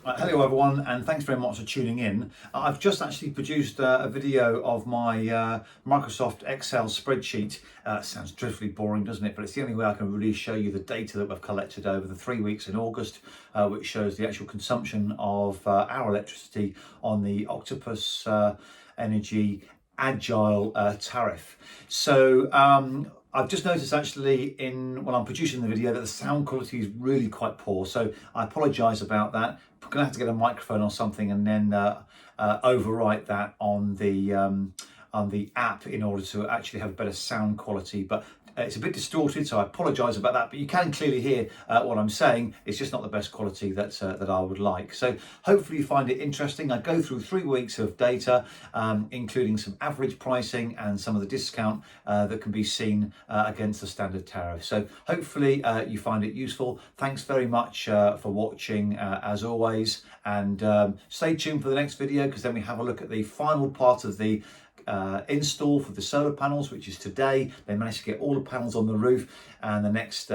Hello everyone, and thanks very much for tuning in. I've just actually produced a video of my Microsoft Excel spreadsheet. Sounds dreadfully boring, doesn't it? But it's the only way I can really show you the data that we've collected over the 3 weeks in August, which shows the actual consumption of our electricity on the Octopus Energy Agile tariff. I've just noticed actually when I'm producing the video that the sound quality is really quite poor, so I apologise about that. I'm going to have to get a microphone or something and then overwrite that on the app in order to actually have better sound quality. But it's a bit distorted, so I apologise about that, but you can clearly hear what I'm saying. It's just not the best quality that I would like. So hopefully you find it interesting. I go through 3 weeks of data, including some average pricing and some of the discount that can be seen against the standard tariff. So hopefully you find it useful. Thanks very much for watching as always, and stay tuned for the next video, because then we have a look at the final part of the install for the solar panels, which is today. They managed to get all the panels on the roof, and the next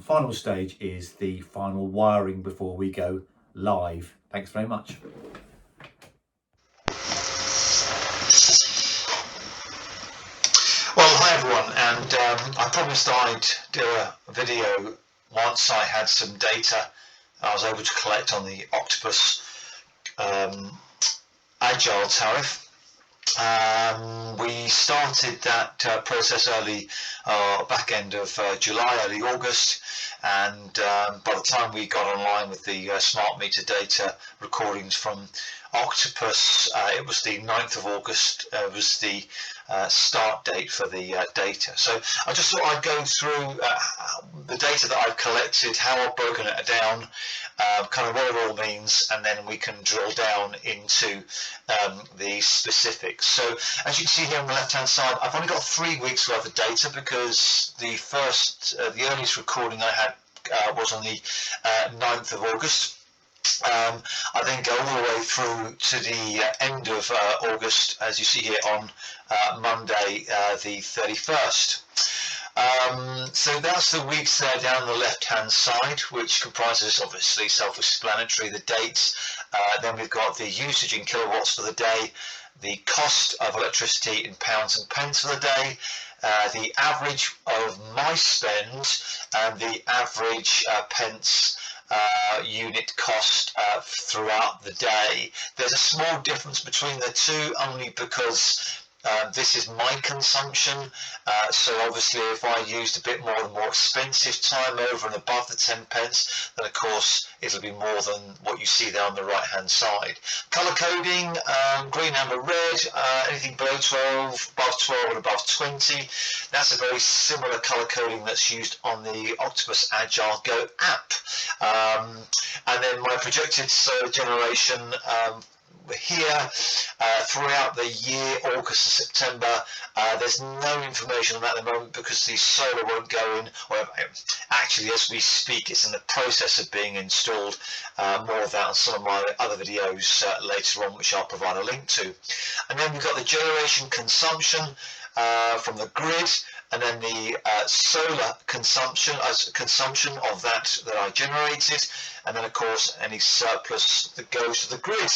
final stage is the final wiring before we go live. Thanks very much. Well, hi everyone, and I promised I'd do a video once I had some data I was able to collect on the Octopus Agile tariff. We started that process early, back end of July, early August, and by the time we got online with the smart meter data recordings from Octopus, it was the 9th of August, was the start date for the data. So I just thought I'd go through the data that I've collected, how I've broken it down, kind of what it all means, and then we can drill down into the specifics. So as you can see here on the left hand side, I've only got 3 weeks worth of data, because the earliest recording I had was on the 9th of August. I then go all the way through to the end of August, as you see here on Monday the 31st. So that's the weeks there down the left hand side, which comprises, obviously self-explanatory, the dates. Then we've got the usage in kilowatts for the day, the cost of electricity in pounds and pence for the day, the average of my spend, and the average pence unit cost throughout the day. There's a small difference between the two, only because this is my consumption, so obviously if I used a bit more and more expensive time over and above the 10 pence, then of course it'll be more than what you see there on the right hand side. Colour coding, green, amber, red, anything below 12, above 12 and above 20. That's a very similar colour coding that's used on the Octopus Agile Go app. And then my projected solar generation here throughout the year, August to September. There's no information on that at the moment, because the solar won't go in, or actually as we speak it's in the process of being installed. More of that on some of my other videos later on, which I'll provide a link to. And then we've got the generation consumption from the grid, and then the solar consumption of that I generated, and then of course any surplus that goes to the grid.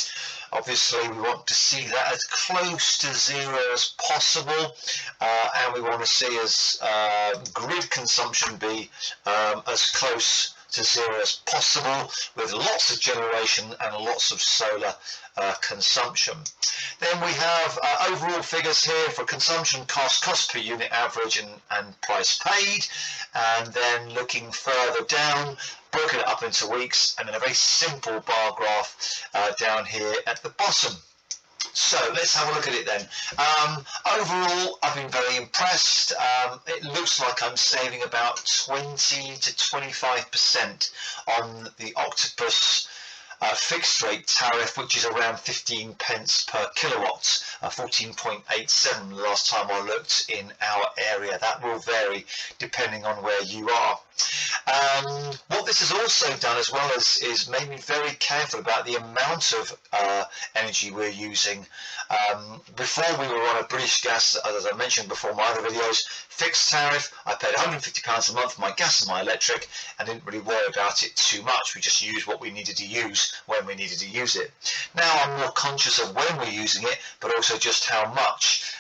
Obviously we want to see that as close to zero as possible, and we want to see as grid consumption be as close to zero as possible, with lots of generation and lots of solar consumption. Then we have overall figures here for consumption cost per unit average, and price paid, and then looking further down, broken it up into weeks, and then a very simple bar graph down here at the bottom. So let's have a look at it then. Overall, I've been very impressed. It looks like I'm saving about 20 to 25% on the Octopus fixed rate tariff, which is around 15 pence per kilowatt, 14.87 the last time I looked in our area. That will vary depending on where you are. And what this has also done as well is made me very careful about the amount of energy we're using. Before we were on a British Gas, as I mentioned before in my other videos, fixed tariff. I paid £150 a month for my gas and my electric and didn't really worry about it too much. We just used what we needed to use when we needed to use it. Now I'm more conscious of when we're using it, but also just how much.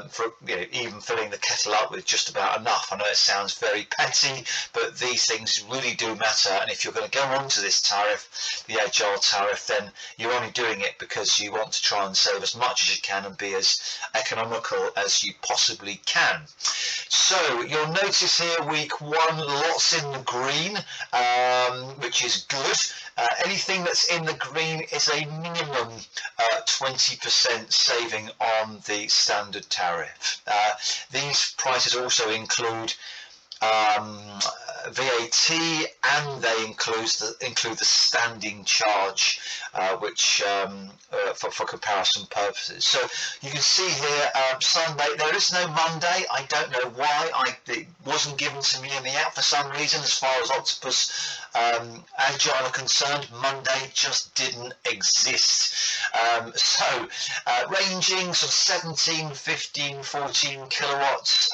For even filling the kettle up with just about enough. I know it sounds very petty, but these things really do matter. And if you're going to go on to this tariff, the Agile tariff, then you're only doing it because you want to try and save as much as you can and be as economical as you possibly can. So you'll notice here week 1, lots in the green, which is good. Anything that's in the green is a minimum 20% saving on the standard tariff. These prices also include VAT, and they include the standing charge, which for comparison purposes. So you can see here Sunday. There is no Monday. I don't know why. It wasn't given to me in the app for some reason. As far as Octopus Agile are concerned, Monday just didn't exist. So ranging sort of 17, 15, 14 kilowatts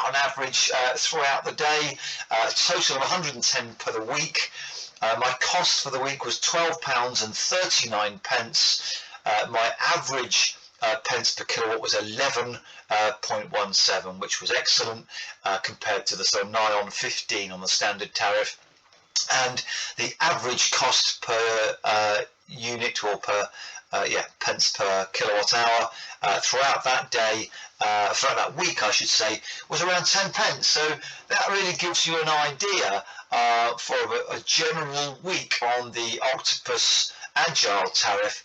on average throughout the day. A total of 110 per the week. My cost for the week was £12.39. My average pence per kilowatt was 11.17, which was excellent compared to the sort of nigh on 15 on the standard tariff. And the average cost per unit, or per pence per kilowatt hour throughout that day, throughout that week I should say, was around 10 pence. So that really gives you an idea for a general week on the Octopus Agile tariff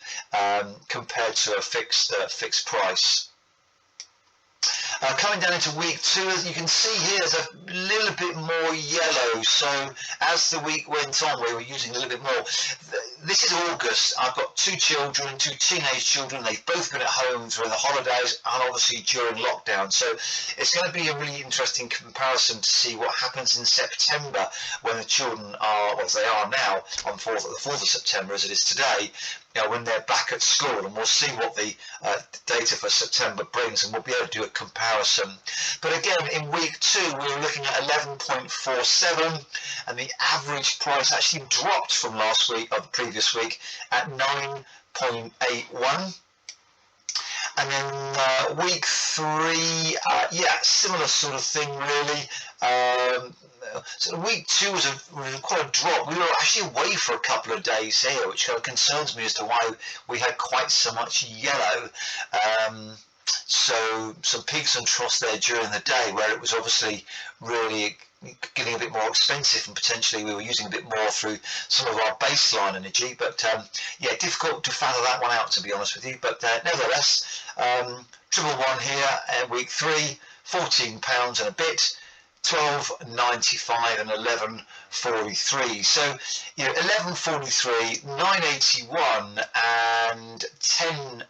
compared to a fixed price. Coming down into week 2, as you can see here, there's a little bit more yellow. So as the week went on, we were using a little bit more. This is August. I've got 2 children, 2 teenage children. They've both been at home during the holidays and obviously during lockdown. So it's going to be a really interesting comparison to see what happens in September when the children are, well, as they are now, on the 4th of September as it is today, when they're back at school, and we'll see what the data for September brings, and we'll be able to do a comparison. But again, in week 2, we were looking at 11.47, and the average price actually dropped from last week, or the previous week, at 9.81. And then week 3, similar sort of thing really. So week 2 was quite a drop. We were actually away for a couple of days here, which kind of concerns me as to why we had quite so much yellow. So some peaks and troughs there during the day where it was obviously really getting a bit more expensive, and potentially we were using a bit more through some of our baseline energy. But difficult to fathom that one out, to be honest with you. But nevertheless, 111 here at week 3, £14 and a bit. 12.95 and 11.43. So 11.43, 9.81 and 10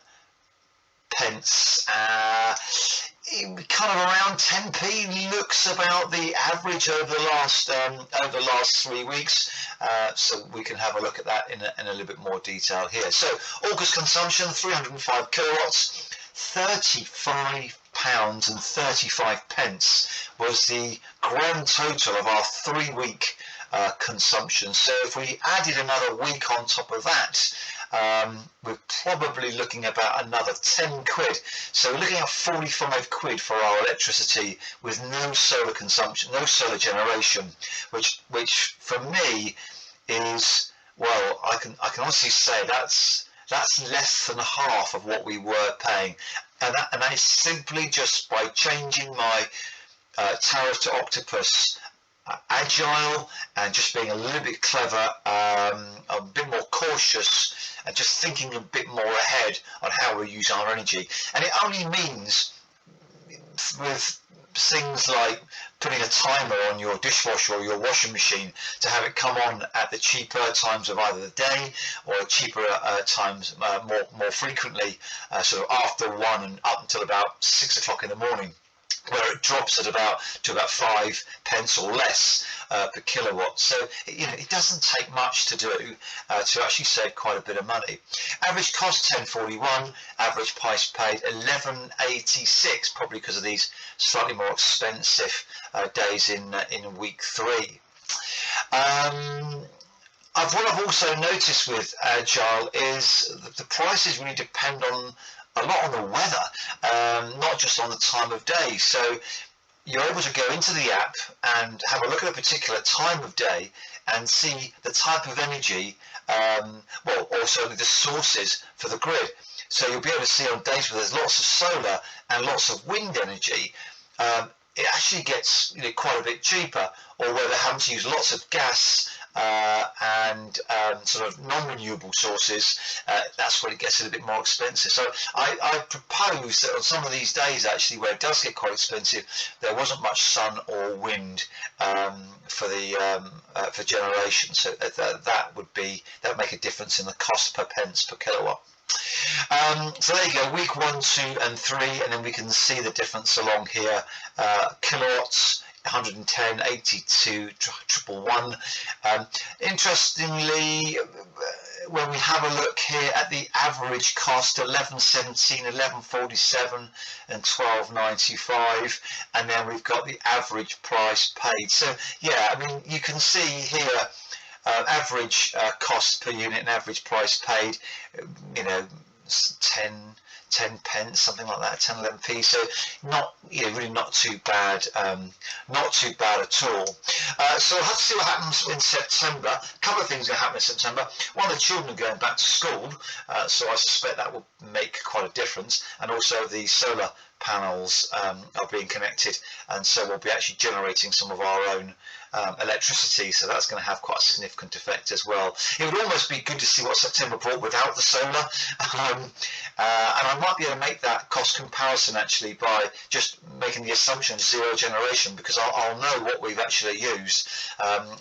pence. Kind of around 10p looks about the average over the last 3 weeks. So we can have a look at that in a little bit more detail here. So August consumption 305 kilowatts, £35.35 was the grand total of our 3-week consumption. So if we added another week on top of that, we're probably looking about another 10 quid. So we're looking at 45 quid for our electricity with no solar consumption, no solar generation, which for me is, well, I can honestly say that's less than half of what we were paying, and that is simply just by changing my tariff to Octopus Agile and just being a little bit clever, a bit more cautious, and just thinking a bit more ahead on how we use our energy. And it only means with things like putting a timer on your dishwasher or your washing machine to have it come on at the cheaper times of either the day or cheaper times more frequently, sort of after 1 and up until about 6 o'clock in the morning. where it drops at about 5 pence or less per kilowatt. So it doesn't take much to do to actually save quite a bit of money. Average cost 10.41, average price paid 11.86, probably because of these slightly more expensive days in week 3. What I've also noticed with Agile is that the prices really depend on a lot on the weather, not just on the time of day. So you're able to go into the app and have a look at a particular time of day and see the type of energy, or certainly the sources for the grid. So you'll be able to see on days where there's lots of solar and lots of wind energy, it actually gets quite a bit cheaper, or where they're having to use lots of gas and sort of non-renewable sources, that's when it gets a little bit more expensive. So I propose that on some of these days actually where it does get quite expensive, there wasn't much sun or wind for generation, so that would make a difference in the cost per pence per kilowatt. So there you go, week 1, 2 and 3, and then we can see the difference along here. Kilowatts, 110, 82, 111. Interestingly, when we have a look here at the average cost, 11.17, 11.47 and 12.95, and then we've got the average price paid. So yeah, I mean, you can see here average cost per unit and average price paid, 10 pence, something like that, 10, 11p. So not, really not too bad, not too bad at all. So we'll have to see what happens in September. A couple of things are going to happen in September. One, the children are going back to school, so I suspect that will make quite a difference. And also the solar panels are being connected, and so we'll be actually generating some of our own electricity, so that's going to have quite a significant effect as well. It would almost be good to see what September brought without the solar, and I might be able to make that cost comparison actually by just making the assumption zero generation, because I'll know what we've actually used,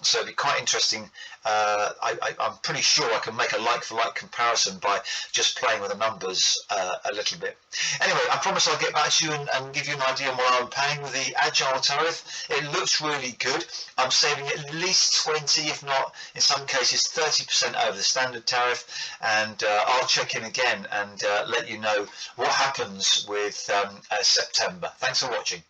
so it'd be quite interesting. I'm pretty sure I can make a like-for-like comparison by just playing with the numbers a little bit. Anyway, I promise I'll get back to you and give you an idea on what I'm paying with the Agile tariff. It looks really good. I'm saving at least 20, if not in some cases 30% over the standard tariff, and I'll check in again and let you know what happens with September. Thanks for watching.